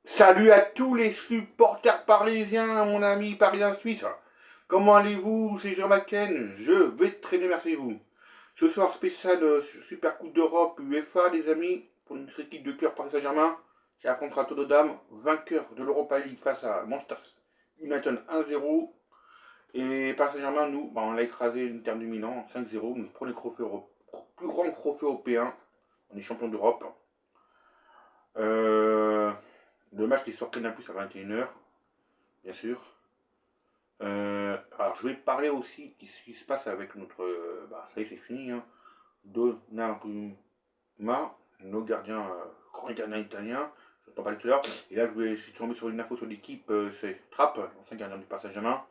Salut à tous les supporters parisiens, mon ami parisien suisse. Comment allez-vous? C'est Jean Macken. Je vais très bien, merci vous. Ce soir spécial Super Coupe d'Europe UEFA, les amis, pour notre équipe de cœur Paris Saint-Germain, qui affrontera Tottenham, vainqueur de l'Europa League face à Manchester United 1-0. Et Paris Saint-Germain, nous, on a écrasé l'Inter du Milan 5-0, notre premier plus grand trophée européen. On est champion d'Europe. Euh, le match est sur Canal Plus à 21h, bien sûr. Alors, je vais parler aussi de ce qui se passe avec notre. Ça y est, c'est fini. Hein. Donnarumma, nos gardiens, grand gardien italien. Je t'en parlais tout à l'heure. Et là, je suis tombé sur une info sur l'équipe. C'est Trapp, l'ancien gardien du Paris Saint-Germain.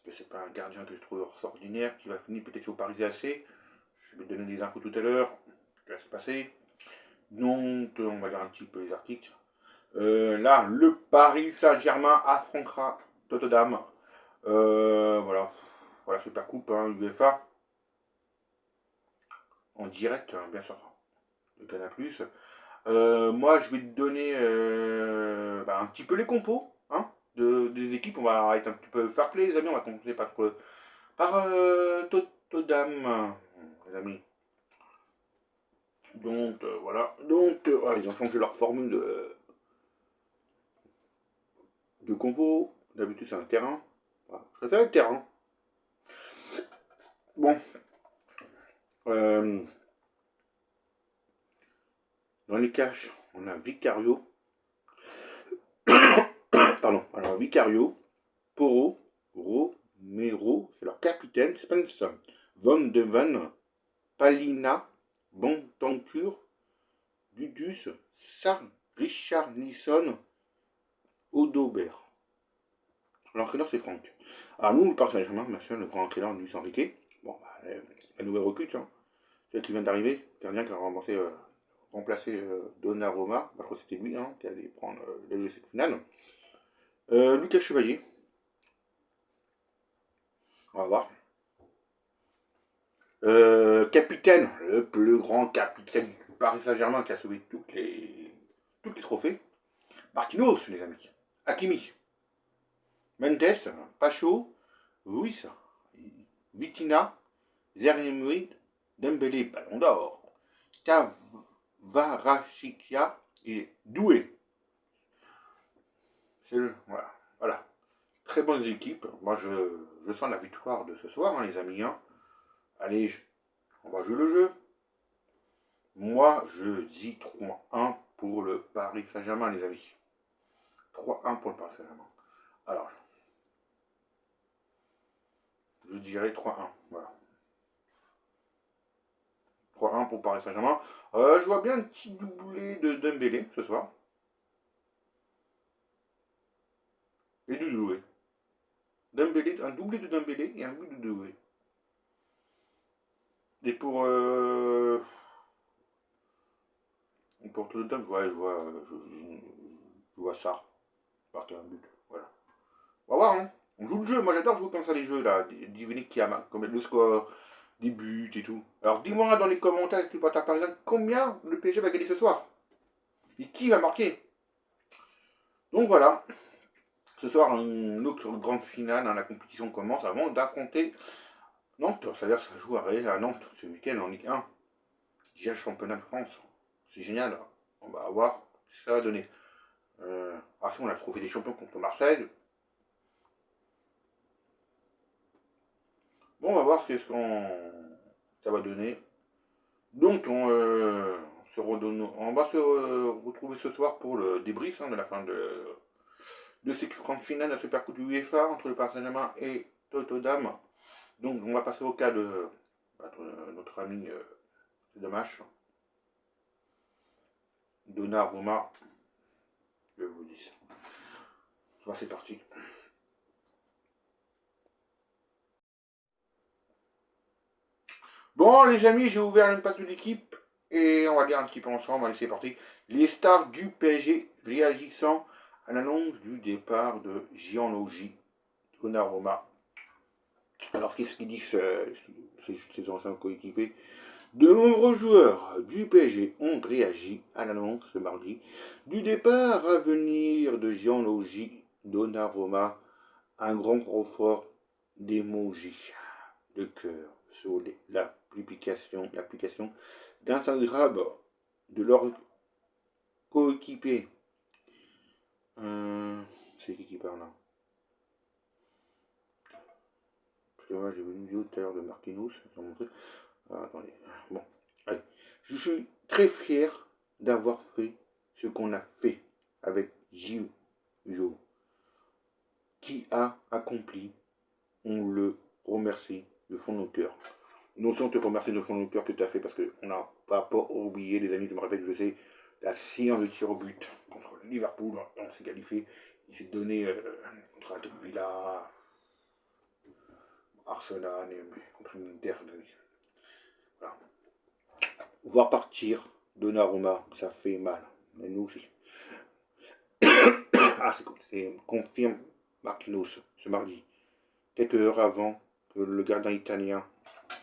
Que c'est pas un gardien que je trouve extraordinaire, qui va finir peut-être au Paris AC. Je vais te donner des infos tout à l'heure. Ce qui va se passer. Donc, on va lire un petit peu les articles. Là, le Paris Saint-Germain affrontera Tottenham. Voilà. Voilà, Super Coupe, hein, UEFA. En direct, hein, bien sûr. De Canal+. Moi, je vais te donner un petit peu les compos hein, des équipes. On va être un petit peu fair play, les amis. On va commencer par Tottenham, les amis. Donc, voilà. Donc, ils ont changé leur formule de compo. D'habitude, c'est un terrain. Voilà. Je préfère le terrain. Bon. Euh, dans les caches, on a Vicario. Pardon. Alors, Vicario, Poro, Romero, c'est leur capitaine, Spence, Van de Ven, Palina, Bontanture, Dudus, Sar, Richard Nisson, Odobert. L'entraîneur, c'est Franck. Alors, nous, le Paris Saint-Germain, bien sûr, le grand entraîneur, Luis Enrique. Bon, la nouvelle recrue, hein. C'est qui vient d'arriver, gardien qui a remplacé Donnarumma. Je crois que c'était lui hein, qui allait prendre le jeu cette finale. Lucas Chevalier. On va voir. Capitaine, le plus grand capitaine du Paris Saint-Germain qui a sauvé toutes les trophées. Marquinhos, les amis. Hakimi. Mendes, Pacho, Ruiz, Vitina, Zeremui, Dembélé, Ballon d'Or. Kavarachikia et Doué. Voilà. Voilà. Très bonnes équipes. Moi, je sens la victoire de ce soir, hein, les amis. Hein. Allez, on va jouer le jeu. Moi, je dis 3-1 pour le Paris Saint-Germain, les amis. 3-1 pour le Paris Saint-Germain. Alors, je dirais 3-1. Voilà. 3-1 pour Paris Saint-Germain. Je vois bien un petit doublé de Dembélé ce soir. Et de Doué. Dembélé, un doublé de Dembélé et un but de Doué. Et pour tout le temps, ouais, je vois ça. Marquer un but. Voilà. On va voir, hein. On joue le jeu. Moi, j'adore jouer comme ça les jeux, là. Deviner qui a comme le score, des buts et tout. Alors, dis-moi dans les commentaires, si tu par exemple, combien le PSG va gagner ce soir. Et qui va marquer. Donc, voilà. Ce soir, une autre grande finale, hein, la compétition commence avant d'affronter Nantes. C'est-à-dire que ça joue à Nantes ce week-end en Ligue 1. Déjà le championnat de France. C'est génial. On va voir ce que ça va donner. Si on a trouvé des champions contre Marseille. Bon, on va voir ce qu'on ça va donner. Donc, on va se retrouver ce soir pour le débrief hein, de la fin de ces grandes finales de la Super Coupe du UEFA entre le Paris Saint-Germain et Tottenham. Donc, on va passer au cas de notre ami, c'est dommage, Donnarumma. Je vous dis. Bon, c'est parti. Bon, les amis, j'ai ouvert une page de l'équipe et on va lire un petit peu ensemble. Allez, c'est parti. Les stars du PSG réagissant à l'annonce du départ de Gianluigi Donnarumma. Alors, qu'est-ce qu'ils disent ces anciens coéquipiers? De nombreux joueurs du PSG ont réagi à l'annonce ce mardi du départ à venir de Gianluigi Donnarumma, un grand renfort d'emoji de cœur sur l'application d'Instagram de leur coéquipier. C'est qui parle là? Parce que moi j'ai vu une vidéo tout à l'heure de Marquinhos, je vais montrer. Ah, attendez, bon, allez. Je suis très fier d'avoir fait ce qu'on a fait avec Gio, qui a accompli. On le remercie de fond de nos cœurs. Nous aussi on te remercie de fond de nos cœurs que tu as fait parce qu'on n'a pas oublié, les amis, je me rappelle que je sais, la séance de tir au but contre Liverpool, on s'est qualifié, il s'est donné contre Aston Villa, Arsenal, contre une terre de... Voilà. Voir partir Donnarumma, ça fait mal, mais nous aussi. Ah, c'est confirme Marquinhos ce mardi, quelques heures avant que le gardien italien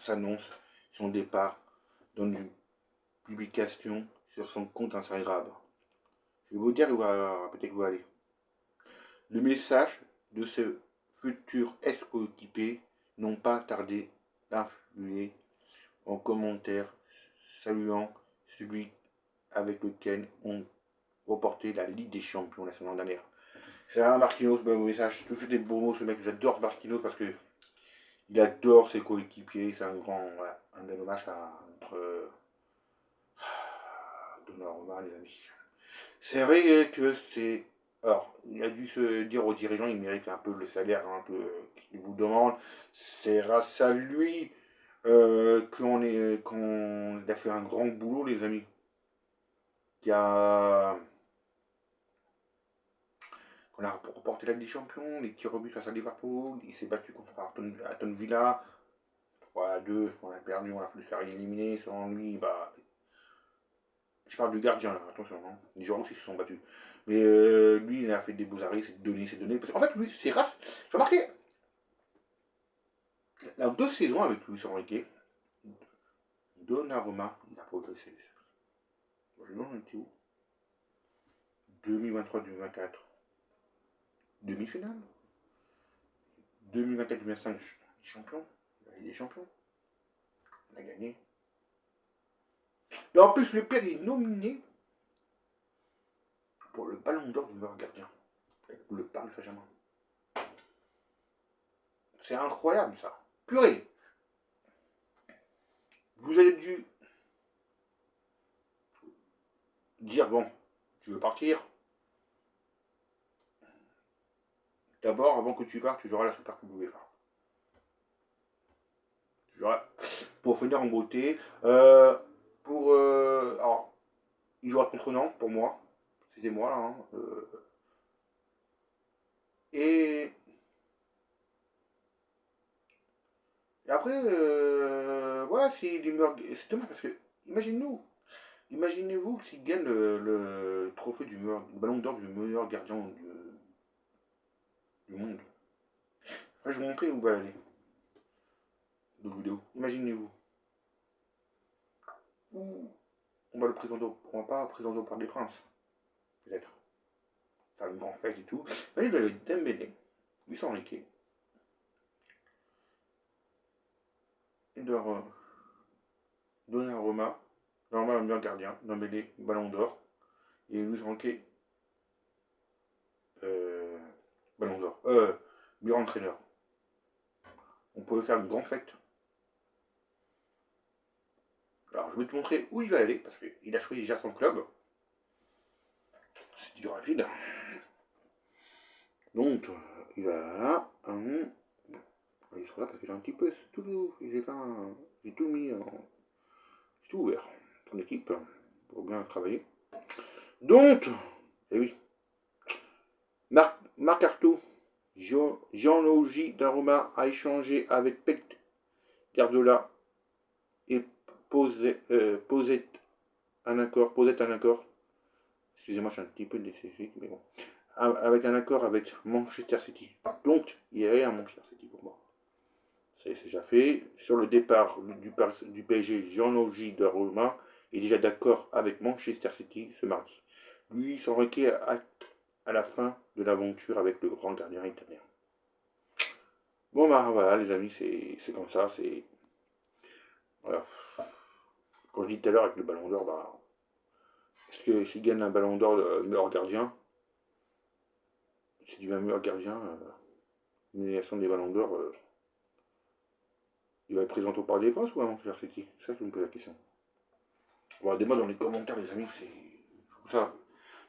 s'annonce son départ dans une publication sur son compte Instagram. Je vais vous dire peut-être où aller. Le message de ce futur ex-coéquipier n'ont pas tardé d'influer en commentaire saluant celui avec lequel on reportait la Ligue des Champions la semaine dernière. C'est un Marquinhos, bon message, toujours des beaux mots ce mec, j'adore Marquinhos parce que il adore ses coéquipiers, c'est un grand, voilà, un bel hommage à notre Donnarumma, les amis. C'est vrai que c'est... Alors, il a dû se dire aux dirigeants, il mérite un peu le salaire un peu qu'il vous demande. C'est grâce à lui qu'on a fait un grand boulot, les amis. Qui a... On a reporté la Ligue des Champions, les tirs au but face à Liverpool, il s'est battu contre Aston Villa, 3-2, on a perdu, on a fallu se faire éliminer, selon lui, bah... Je parle du gardien, là, attention, hein. Les gens aussi se sont battus. Mais lui, il a fait des beaux arrêts, c'est donné. Parce qu'en fait, lui, c'est rare. J'ai remarqué, dans 2 saisons avec Luis Enrique, Donnarumma, il a progressé. Je me demande où 2023-2024, demi-finale. 2024-2025, champion. Il est champion. On a gagné. Et en plus, le père est nominé pour le ballon d'or du meilleur gardien. Avec le Paris Saint-Germain. C'est incroyable, ça. Purée. Vous avez dû dire, bon, tu veux partir. D'abord, avant que tu partes, tu joueras la Super Coupe UEFA. Pour finir en beauté. Alors, il jouera contre Nantes, pour moi. C'était moi, là. Hein. Et après, voilà, c'est dommage parce que, imaginez-vous s'il gagne le trophée le ballon d'or du meilleur gardien du monde. Après, je vais vous montrer où va aller. D'autres vidéos. Imaginez-vous. On va le présenter, on va pas présenter au Parc des Princes. Peut-être. Faire une grande fête et tout. Mais il va aller Dembélé. Luis Enrique. Et de Donnarumma. Normalement, un meilleur gardien. Dembélé, ballon d'or. Et Luis Enrique. Ballon d'or. Meilleur entraîneur. On peut faire une grande fête. Alors, je vais te montrer où il va aller, parce qu'il a choisi déjà son club. C'est du rapide. Donc, il va là. Il sera là parce que j'ai un petit peu tout. J'ai tout mis j'ai tout ouvert. Ton équipe pour bien travailler. Donc, eh oui. Marc Artaud, Gianluigi Donnarumma a échangé avec Pep Guardiola et posait un accord. Excusez-moi, je suis un petit peu décédé, mais bon. Avec un accord avec Manchester City. Donc, il y a un Manchester City pour moi. c'est déjà fait. Sur le départ du PSG, Gianluigi Donnarumma est déjà d'accord avec Manchester City ce mardi. Lui, son requet à la fin de l'aventure avec le grand gardien italien. Bon bah voilà les amis, c'est comme ça, c'est... Voilà. Quand je dis tout à l'heure avec le ballon d'or, bah... Est-ce que s'il gagne un ballon d'or de meilleur gardien, s'il devient meilleur gardien, l'élimination des ballons d'or, il va être présenté au Parc des Princes ou à Manchester City? C'est ça que je me pose la question. Bon, dis-moi dans les commentaires les amis, c'est... Je trouve ça...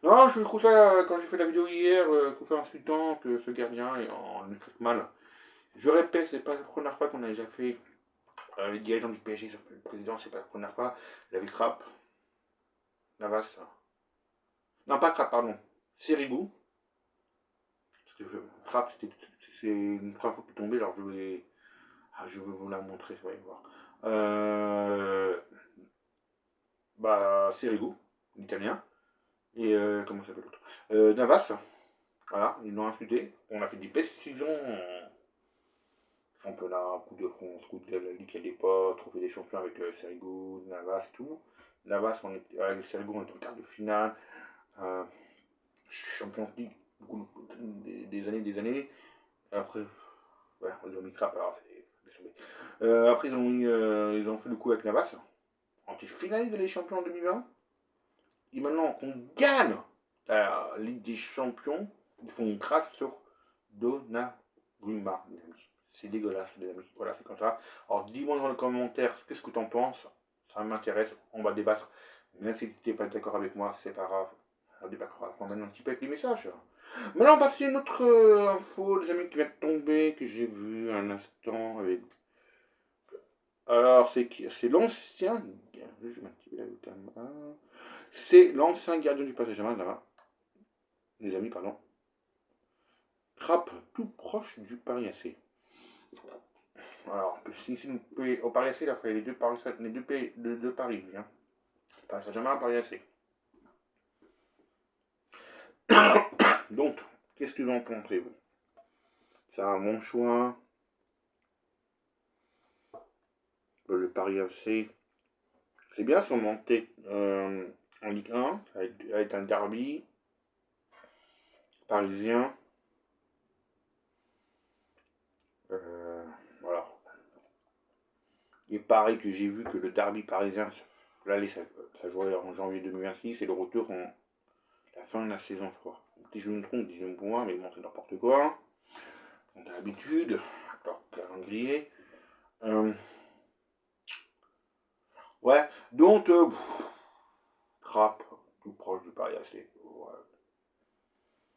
Non, je trouve ça, quand j'ai fait la vidéo hier, je trouve ça insultant que ce gardien est en traite mal. Je répète, c'est pas la première fois qu'on a déjà fait les dirigeants du PSG sur le président, c'est pas la première fois. Il avait Krap, Navas. Non, pas Krap, pardon. Sirigu. Krap, c'est une première fois qu'il est tombé, alors je vais. Ah, je vais vous la montrer, vous allez voir. Bah, Sirigu, l'italien. Et comment s'appelle l'autre Navas. Voilà, ils l'ont insulté. On a fait des best saisons. Championnat, Coupe de France, Coupe de la Ligue à l'époque, Trophée des Champions avec Sirigu, Navas et tout. Navas, avec Sirigu, on était en quart de finale. Champion de Ligue, beaucoup, des années. Après, ouais, ils ont mis Crap, alors c'est après, ils ont fait le coup avec Navas. On était finaliste de les champions en 2020. Et maintenant qu'on gagne la Ligue des Champions, ils font une crasse sur Donnarumma. C'est dégueulasse, les amis. Voilà, c'est comme ça. Alors, dis-moi dans les commentaires qu'est-ce que tu en penses. Ça m'intéresse. On va débattre. Même si tu n'es pas d'accord avec moi, c'est pas grave. On débattra un petit peu avec les messages. Maintenant, on va passer une autre info, les amis, qui vient de tomber, que j'ai vu un instant avec. Alors, c'est l'ancien. C'est l'ancien gardien du Paris Saint-Germain, là. Les amis, pardon. Trappe tout proche du Paris AC. Alors, si au Paris AC, il a fait les deux Paris, les deux Paris, hein. Paris Saint-Germain, Paris AC. Donc, qu'est-ce que vous en pensez, vous? C'est un bon choix. Le Paris FC, c'est bien si on montait en Ligue 1, avec un derby parisien. Voilà. Et pareil que j'ai vu que le derby parisien, là, ça jouerait en janvier 2026 et le retour en la fin de la saison, je crois. Si je me trompe, disons pour moi, mais bon, c'est n'importe quoi. On a l'habitude, alors calendrier. Ouais, donc, Crap, tout proche du Paris AC. Ouais.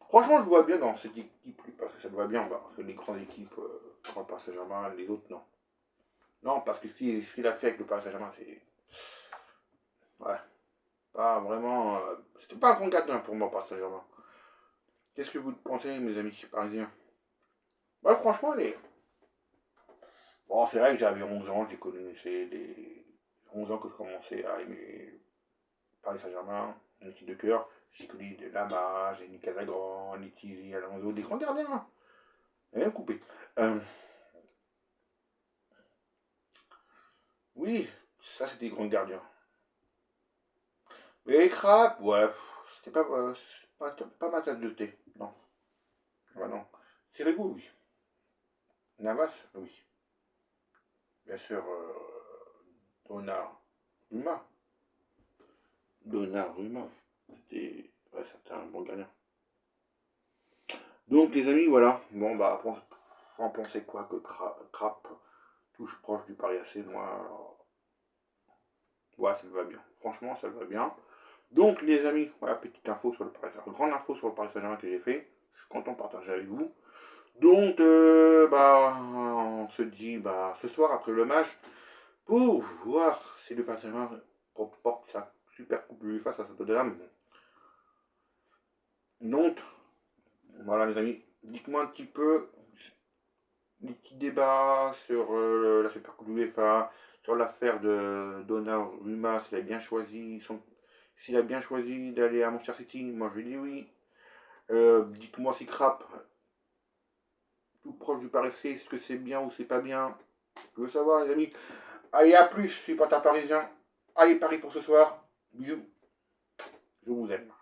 Franchement, je vois bien dans cette équipe, parce que ça me va bien, parce que les grandes équipes, comme le Paris Saint-Germain, les autres, non. Non, parce que ce qu'il a fait avec le Paris Saint-Germain, c'est. Ouais, pas vraiment. C'était pas un grand gardien pour moi, Paris Saint-Germain. Qu'est-ce que vous pensez, mes amis parisiens? Ouais, franchement, les. Bon, c'est vrai que j'avais 11 ans, j'ai connu, c'est des 11 ans que je commençais à aimer Paris Saint-Germain, une équipe de cœur. J'ai connu de Lama, j'ai Nick Casagrand, Letizy, Alonso, des grands gardiens. Hein. Et même coupé. Oui, ça c'était des grands gardiens. Mais Crap, ouais, c'était pas ma tasse de thé. Non. Ah non. Sirigu, oui. Navas, oui. Bien sûr, Donnarumma. Donnarumma. C'était un bon gagnant. Donc les amis, voilà. Bon bah, en pensez quoi que Crap touche proche du Paris AC, moi, ouais, ça me va bien. Franchement, ça me va bien. Donc les amis, voilà, petite info sur le Paris Saint-Germain, grande info sur le Paris Saint-Germain que j'ai fait. Je suis content de partager avec vous. Donc, bah, on se dit, bah, ce soir après le match, pour voir si le Paris Saint-Germain remporte sa super coupe de l'UEFA, ça peut de l'âme. Donc, voilà les amis, dites-moi un petit peu les petits débats sur la super coupe de l'UEFA, sur l'affaire de Donnarumma, s'il a bien choisi d'aller à Manchester City. Moi je lui dis oui. Dites-moi si Crap, tout proche du Paris, est-ce que c'est bien ou c'est pas bien. Je veux savoir, les amis. Allez, à plus, je suis pas parisien. Allez, Paris pour ce soir. Bisous. Je vous aime.